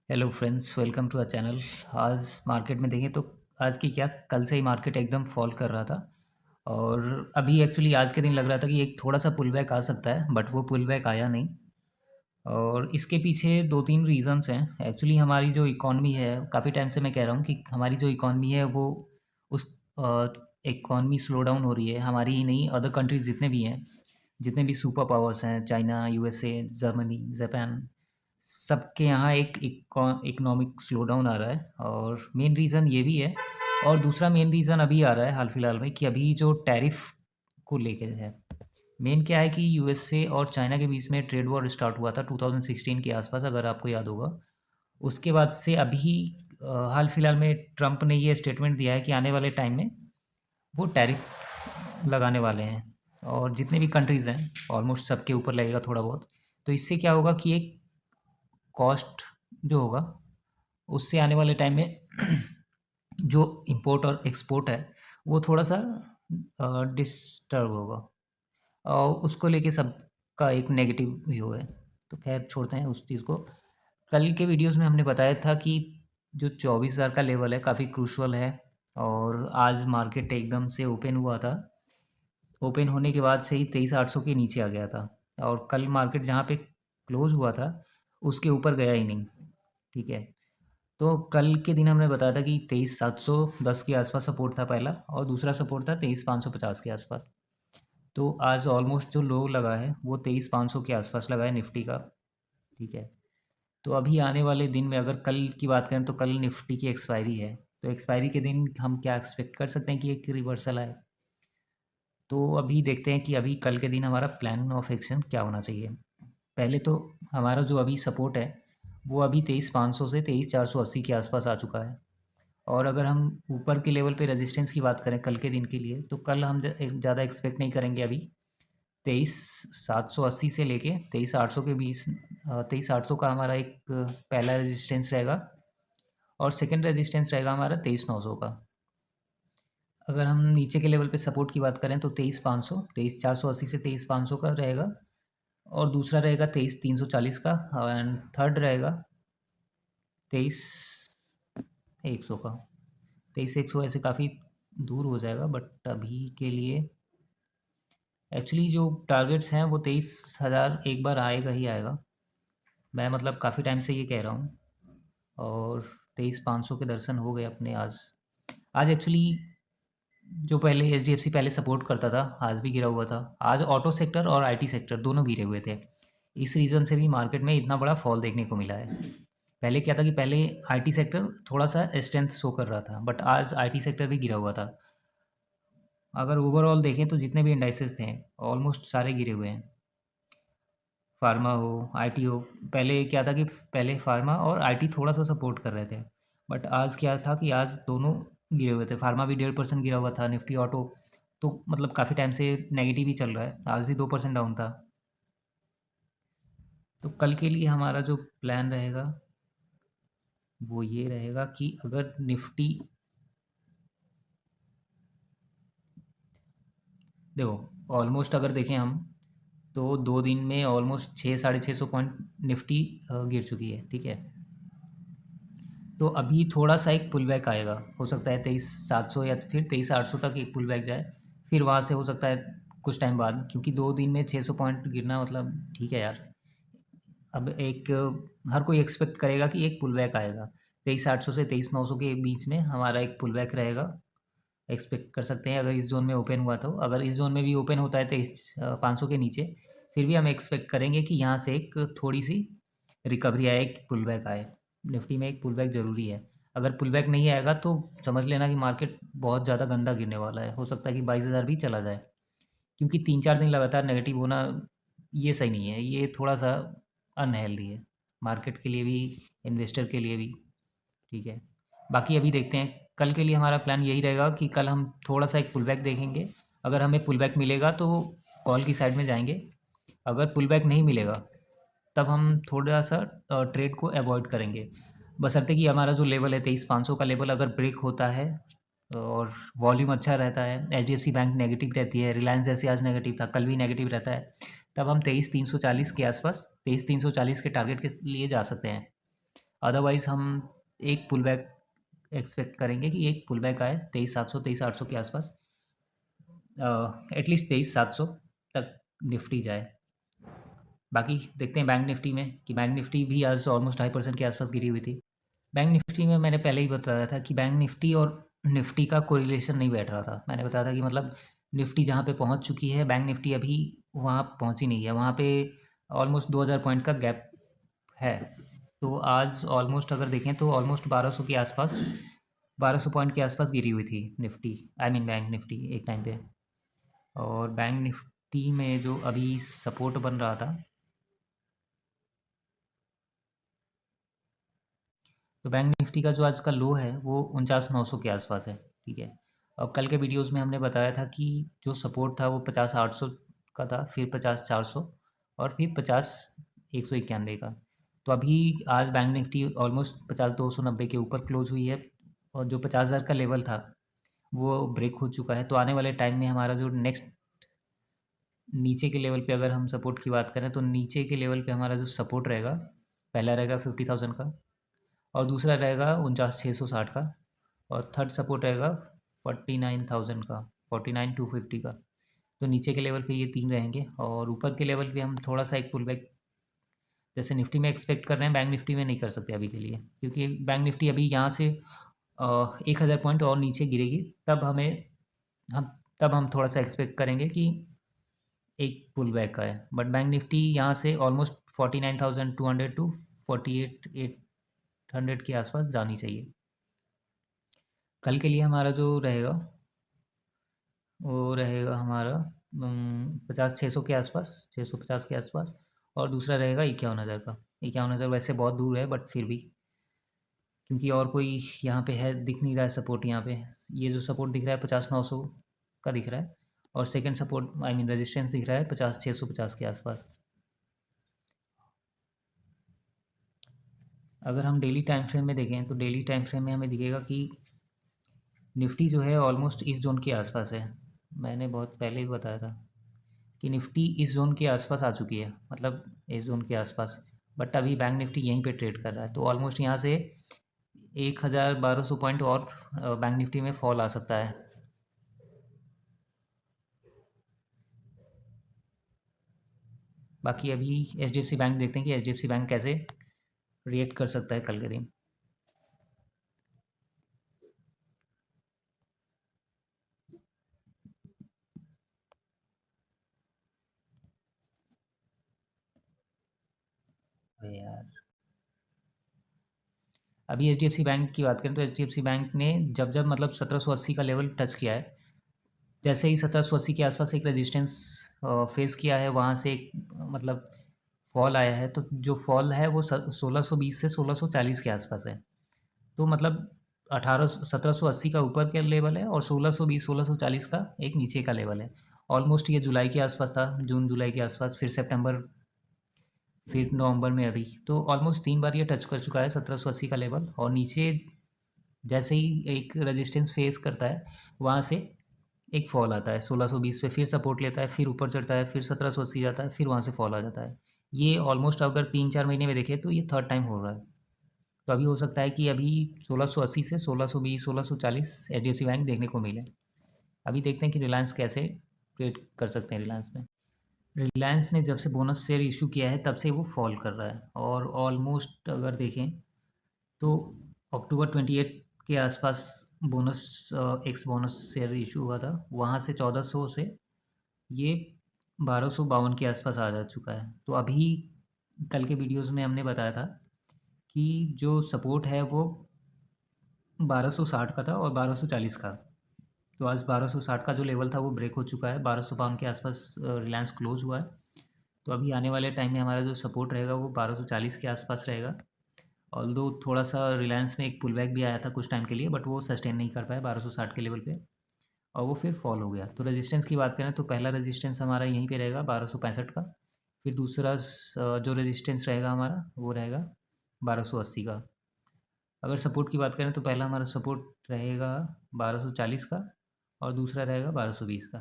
Hello friends, welcome to a channel. आज market में देखें तो आज की क्या, कल से ही मार्केट एकदम फॉल कर रहा था। और अभी एक्चुअली आज के दिन लग रहा था कि एक थोड़ा सा पुल बैक आ सकता है, बट वो पुल बैक आया नहीं। और इसके पीछे दो तीन रीजंस हैं। एक्चुअली हमारी जो इकॉनमी है, काफ़ी टाइम से मैं कह रहा हूँ कि हमारी जो इकॉनमी है वो उस इकॉनमी स्लो डाउन हो रही है। हमारी ही नहीं, अदर कंट्रीज़ जितने भी हैं, जितने भी सुपर पावर्स हैं, चाइना, यूएसए, जर्मनी, जापान, सबके यहाँ एक इकोनॉमिक स्लो डाउन आ रहा है। और मेन रीज़न ये भी है। और दूसरा मेन रीज़न अभी आ रहा है हाल फिलहाल में, कि अभी जो टैरिफ को लेके है। मेन क्या है कि यूएसए और चाइना के बीच में ट्रेड वॉर स्टार्ट हुआ था 2016 के आसपास, अगर आपको याद होगा। उसके बाद से अभी हाल फिलहाल में ट्रम्प ने ये स्टेटमेंट दिया है कि आने वाले टाइम में वो टैरिफ लगाने वाले हैं। और जितने भी कंट्रीज़ हैं, ऑलमोस्ट सबके ऊपर लगेगा थोड़ा बहुत। तो इससे क्या होगा कि एक कॉस्ट जो होगा, उससे आने वाले टाइम में जो इंपोर्ट और एक्सपोर्ट है वो थोड़ा सा डिस्टर्ब होगा। और उसको लेके सबका एक नेगेटिव व्यू है। तो खैर छोड़ते हैं उस चीज़ को। कल के वीडियोस में हमने बताया था कि जो 24,000 का लेवल है काफ़ी क्रूशल है। और आज मार्केट एकदम से ओपन हुआ था। ओपन होने के बाद से ही 23,800 के नीचे आ गया था। और कल मार्केट जहाँ पे क्लोज हुआ था उसके ऊपर गया ही नहीं। ठीक है। तो कल के दिन हमने बताया था कि 23,710 के आसपास सपोर्ट था पहला, और दूसरा सपोर्ट था 23,550 के आसपास। तो आज ऑलमोस्ट जो लो लगा है वो 23,500 के आसपास लगा है निफ्टी का। ठीक है। तो अभी आने वाले दिन में अगर कल की बात करें तो कल निफ्टी की एक्सपायरी है। तो एक्सपायरी के दिन हम क्या एक्सपेक्ट कर सकते हैं कि एक रिवर्सल आए। तो अभी देखते हैं कि अभी कल के दिन हमारा प्लान ऑफ एक्शन क्या होना चाहिए। पहले तो हमारा जो अभी सपोर्ट है वो अभी 23,500 से 23,480 के आसपास आ चुका है। और अगर हम ऊपर के लेवल पे रेजिस्टेंस की बात करें कल के दिन के लिए, तो कल हम ज़्यादा एक्सपेक्ट नहीं करेंगे अभी। 23,780 से लेके 23,800 के बीच, 23,800 का हमारा एक पहला रेजिस्टेंस रहेगा। और सेकंड रेजिस्टेंस रहेगा हमारा 23,900 का। अगर हम नीचे के लेवल पे सपोर्ट की बात करें तो 23,500, 23,480 से 23,500 का रहेगा। और दूसरा रहेगा 23,340 का। एंड थर्ड रहेगा 23,100 का। 23,100 ऐसे काफ़ी दूर हो जाएगा, बट अभी के लिए एक्चुअली जो टारगेट्स हैं वो 23,000 एक बार आएगा ही आएगा। मैं मतलब काफ़ी टाइम से ये कह रहा हूँ। और 23,500 के दर्शन हो गए अपने आज। आज एक्चुअली जो पहले एचडीएफसी पहले सपोर्ट करता था, आज भी गिरा हुआ था। आज ऑटो सेक्टर और आईटी सेक्टर दोनों गिरे हुए थे। इस रीज़न से भी मार्केट में इतना बड़ा फॉल देखने को मिला है। पहले क्या था कि पहले आईटी सेक्टर थोड़ा सा स्ट्रेंथ शो कर रहा था, बट आज आईटी सेक्टर भी गिरा हुआ था। अगर ओवरऑल देखें तो जितने भी इंडाइसेस थे ऑलमोस्ट सारे गिरे हुए हैं। फार्मा हो, आईटी हो। पहले क्या था कि पहले फार्मा और आईटी थोड़ा सा सपोर्ट कर रहे थे, बट आज क्या था कि आज दोनों गिरे हुए थे। फार्मा भी 1.5% गिरा हुआ था। निफ्टी ऑटो तो मतलब काफ़ी टाइम से नेगेटिव ही चल रहा है, आज भी 2% डाउन था। तो कल के लिए हमारा जो प्लान रहेगा वो ये रहेगा कि अगर निफ्टी, देखो ऑलमोस्ट अगर देखें हम, तो 2 दिन में ऑलमोस्ट 600-650 पॉइंट निफ्टी गिर चुकी है। ठीक है। तो अभी थोड़ा सा एक पुल बैक आएगा, हो सकता है 23,700 या फिर 23,800 तक एक पुल बैक जाए। फिर वहाँ से हो सकता है कुछ टाइम बाद, क्योंकि 2 दिन में 600 पॉइंट गिरना मतलब ठीक है यार। अब एक हर कोई एक्सपेक्ट करेगा कि एक पुल बैक आएगा। 23,800 से 23,900 के बीच में हमारा एक पुल बैक रहेगा, एक्सपेक्ट कर सकते हैं। अगर इस जोन में ओपन हुआ तो, अगर इस जोन में भी ओपन होता है 23,500 के नीचे, फिर भी हम एक्सपेक्ट करेंगे कि यहाँ से एक थोड़ी सी रिकवरी आए, एक पुल बैक आए। निफ्टी में एक पुल बैक ज़रूरी है। अगर पुल बैक नहीं आएगा तो समझ लेना कि मार्केट बहुत ज़्यादा गंदा गिरने वाला है। हो सकता है कि 22,000 भी चला जाए, क्योंकि 3-4 दिन लगातार नेगेटिव होना ये सही नहीं है। ये थोड़ा सा अनहेल्दी है, मार्केट के लिए भी, इन्वेस्टर के लिए भी। ठीक है। बाकी अभी देखते हैं। कल के लिए हमारा प्लान यही रहेगा कि कल हम थोड़ा सा एक पुल बैक देखेंगे। अगर हमें पुल बैक मिलेगा तो कॉल की साइड में जाएंगे। अगर पुल बैक नहीं मिलेगा तब हम थोड़ा सा ट्रेड को अवॉइड करेंगे। बशर्ते कि हमारा जो लेवल है 23,500 का लेवल अगर ब्रेक होता है और वॉल्यूम अच्छा रहता है, एचडीएफसी बैंक नेगेटिव रहती है, रिलायंस जैसे आज नेगेटिव था कल भी नेगेटिव रहता है, तब हम 23,340 के आसपास, 23,340 के टारगेट के लिए जा सकते हैं। अदरवाइज़ हम एक पुल बैक एक्सपेक्ट करेंगे कि एक पुल बैक आए 23,700 23,800 के आसपास, एटलीस्ट 23,700 तक निफ्टी जाए। बाकी देखते हैं बैंक निफ्टी में, कि बैंक निफ्टी भी आज ऑलमोस्ट 2.5% के आसपास गिरी हुई थी। बैंक निफ्टी में मैंने पहले ही बताया था कि बैंक निफ्टी और निफ्टी का कोरिलेशन नहीं बैठ रहा था। मैंने बताया था कि मतलब निफ्टी जहाँ पे पहुँच चुकी है, बैंक निफ्टी अभी वहाँ पहुँची नहीं है, वहाँ पे ऑलमोस्ट 2,000 पॉइंट का गैप है। तो आज ऑलमोस्ट अगर देखें तो ऑलमोस्ट 1,200 के आसपास, 1,200 पॉइंट के आसपास गिरी हुई थी Nifty, I mean bank Nifty एक टाइम पे। और बैंक निफ्टी में जो अभी सपोर्ट बन रहा था, तो बैंक निफ्टी का जो आज का लो है वो 49,900 के आसपास है। ठीक है। और कल के वीडियोस में हमने बताया था कि जो सपोर्ट था वो 50,800 का था, फिर 50,400 और फिर 50,191 का। तो अभी आज बैंक निफ्टी ऑलमोस्ट 50,290 के ऊपर क्लोज हुई है, और जो 50,000 का लेवल था वो ब्रेक हो चुका है। तो आने वाले टाइम में हमारा जो नेक्स्ट नीचे के लेवल पे अगर हम सपोर्ट की बात करें, तो नीचे के लेवल पे हमारा जो सपोर्ट रहेगा, पहला रहेगा 50,000 का, और दूसरा रहेगा 49,660 का, और थर्ड सपोर्ट रहेगा 49,000 का, 49,250 का। तो नीचे के लेवल पे ये तीन रहेंगे, और ऊपर के लेवल पे हम थोड़ा सा एक पुल बैक जैसे निफ्टी में एक्सपेक्ट कर रहे हैं, बैंक निफ्टी में नहीं कर सकते अभी के लिए, क्योंकि बैंक निफ्टी अभी यहाँ से 1,000 पॉइंट और नीचे गिरेगी, हम तब हम थोड़ा सा एक्सपेक्ट करेंगे कि एक पुल बैक का है। बट बैंक निफ्टी यहाँ से ऑलमोस्ट 49,200 टू 48,800 के आसपास जानी चाहिए। कल के लिए हमारा जो रहेगा वो रहेगा हमारा 50,600 के आसपास, 650 के आसपास, और दूसरा रहेगा 51,000 का। 51,000 वैसे बहुत दूर है, बट फिर भी, क्योंकि और कोई यहाँ पे है दिख नहीं रहा है सपोर्ट यहाँ पे। ये जो सपोर्ट दिख रहा है 50,900 का दिख रहा है, और second support I mean resistance दिख रहा है 50,650 के आसपास। अगर हम डेली टाइम फ्रेम में देखें, तो डेली टाइम फ्रेम में हमें दिखेगा कि निफ्टी जो है ऑलमोस्ट इस जोन के आसपास है। मैंने बहुत पहले ही बताया था कि निफ्टी इस जोन के आसपास आ चुकी है, मतलब इस जोन के आसपास। बट अभी बैंक निफ्टी यहीं पे ट्रेड कर रहा है, तो ऑलमोस्ट यहाँ से 1,1200 पॉइंट और बैंक निफ्टी में फॉल आ सकता है। बाकी अभी H D F C bank देखते हैं कि H D F C bank कैसे रिएक्ट कर सकता है कल के दिन। अरे यार, अभी H D F C bank की बात करें तो H D F C bank ने जब जब मतलब 1780 का लेवल टच किया है, जैसे ही 1780 के आसपास एक रेजिस्टेंस फेस किया है, वहाँ से एक मतलब फॉल आया है। तो जो फॉल है वो 1620 से 1640 के आसपास है। तो मतलब 1780 का ऊपर का लेवल है, और 1620 1640 का एक नीचे का लेवल है। ऑलमोस्ट ये जुलाई के आसपास था, जून जुलाई के आसपास, फिर सितंबर, फिर नवंबर में अभी। तो ऑलमोस्ट 3 बार ये टच कर चुका है 1780 का लेवल, और नीचे जैसे ही एक रेजिस्टेंस फेस करता है, वहाँ से एक फॉल आता है 1620 पे, फिर सपोर्ट लेता है, फिर ऊपर चढ़ता है, फिर 1780 जाता है, फिर वहाँ से फॉल आ जाता है। ये ऑलमोस्ट अगर 3-4 महीने में देखें तो ये थर्ड टाइम हो रहा है। तो अभी हो सकता है कि अभी 1680 से 1620 1640 H D F C bank देखने को मिले। अभी देखते हैं कि रिलायंस कैसे ट्रेड कर सकते हैं रिलायंस में। रिलायंस ने जब से बोनस शेयर इशू किया है तब से वो फॉल कर रहा है, और ऑलमोस्ट अगर देखें तो अक्टूबर 28 के आसपास bonus x bonus share issue हुआ था, वहाँ से 1,400 से ये 1,252 के आसपास आ जा चुका है। तो अभी कल के वीडियोस में हमने बताया था कि जो सपोर्ट है वो 1,260 का था और 1,240 का। तो आज 1,260 का जो लेवल था वो ब्रेक हो चुका है, 1,252 के आसपास रिलायंस क्लोज हुआ है। तो अभी आने वाले टाइम में हमारा जो सपोर्ट रहेगा वो 1,240 के आसपास रहेगा। ऑल्दो थोड़ा सा रिलायंस में एक पुल बैक भी आया था कुछ टाइम के लिए, बट वो सस्टेन नहीं कर पाया 1,260 के लेवल पे, और वो फिर फॉल हो गया। तो रेजिस्टेंस की बात करें तो पहला रेजिस्टेंस हमारा यहीं पे रहेगा 1,265 का, फिर दूसरा जो रेजिस्टेंस रहेगा हमारा वो रहेगा 1,280 का। अगर सपोर्ट की बात करें तो पहला हमारा सपोर्ट रहेगा 1,240 का, और दूसरा रहेगा 1,220 का।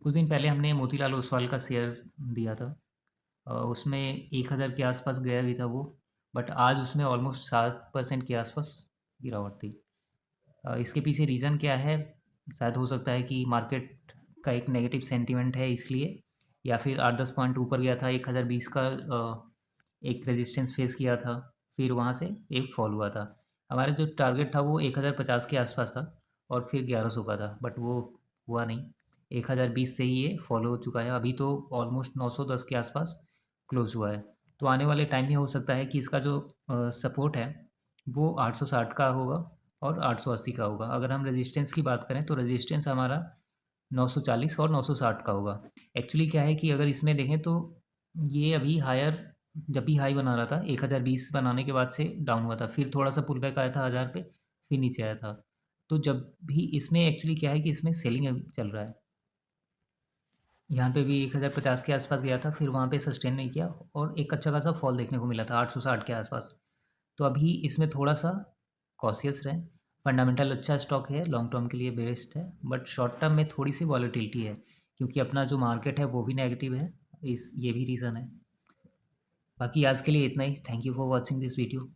कुछ दिन पहले हमने मोतीलाल ओसवाल का शेयर दिया था, उसमें 1000 के आसपास गया भी था वो, बट आज उसमें ऑलमोस्ट 7% के आसपास गिरावट थी। इसके पीछे रीज़न क्या है? शायद हो सकता है कि मार्केट का एक नेगेटिव सेंटीमेंट है इसलिए, या फिर 8-10 पॉइंट ऊपर गया था, 1020 का एक रेजिस्टेंस फेस किया था, फिर वहाँ से एक फॉल हुआ था। हमारा जो टारगेट था वो 1050 के आसपास था और फिर 1100 का था, बट वो हुआ नहीं। 1020 से ही ये फॉलो हो चुका है, अभी तो ऑलमोस्ट 910 के आसपास क्लोज हुआ है। तो आने वाले टाइम में हो सकता है कि इसका जो सपोर्ट है वो 860 का होगा और 880 का होगा। अगर हम रेजिस्टेंस की बात करें तो रेजिस्टेंस हमारा 940 और 960 का होगा। एक्चुअली क्या है कि अगर इसमें देखें तो ये अभी हायर, जब भी हाई बना रहा था 1020 बनाने के बाद से डाउन हुआ था, फिर थोड़ा सा पुल बैक आया था 1000 पे, फिर नीचे आया था। तो जब भी इसमें एक्चुअली क्या है कि इसमें सेलिंग चल रहा है। यहाँ पे भी 1050 के आसपास गया था, फिर वहाँ पे सस्टेन नहीं किया और एक अच्छा खासा फॉल देखने को मिला था 860 के आसपास। तो अभी इसमें थोड़ा सा कॉशियस रहें। फंडामेंटल अच्छा स्टॉक है, लॉन्ग टर्म के लिए बेस्ट है, बट शॉर्ट टर्म में थोड़ी सी वॉलेटिलिटी है क्योंकि अपना जो मार्केट है वो भी नेगेटिव है। इस ये भी रीज़न है। बाकी आज के लिए इतना ही। Thank you for watching this video.